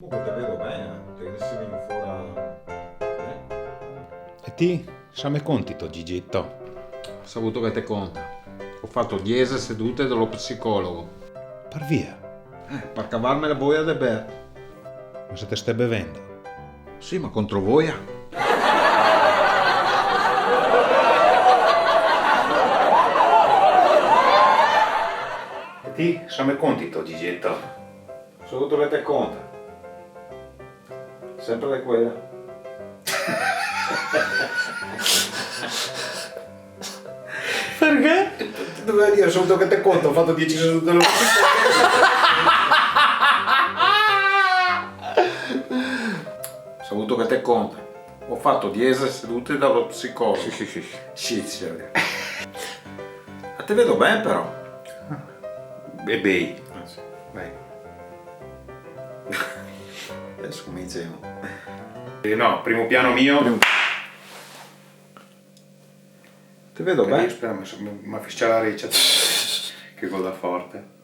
Comunque te vedo bene, te si viene fuori. E ti, siamo contito, Gigitto. Ho saputo che te conta. Ho fatto 10 sedute dello psicologo. Par via, Per cavarmi la boia de bere. ma se te stai bevendo? Sì, ma contro voia. E ti, siamo contito, Gigitto. Ho saputo che te conta. Sempre le quelle. Perché? Doveva dire, ho saputo che te conta, ho fatto 10 sedute dello psicologo. Ho saputo che te conta. Ho fatto 10 sedute dallo psicologo. Sì, sì. A te vedo bene però. E bei. Sì. Vai. Adesso cominciamo. No, primo piano mio. Ti vedo bene. Spera, ma fiscia la riccia. Che cosa forte.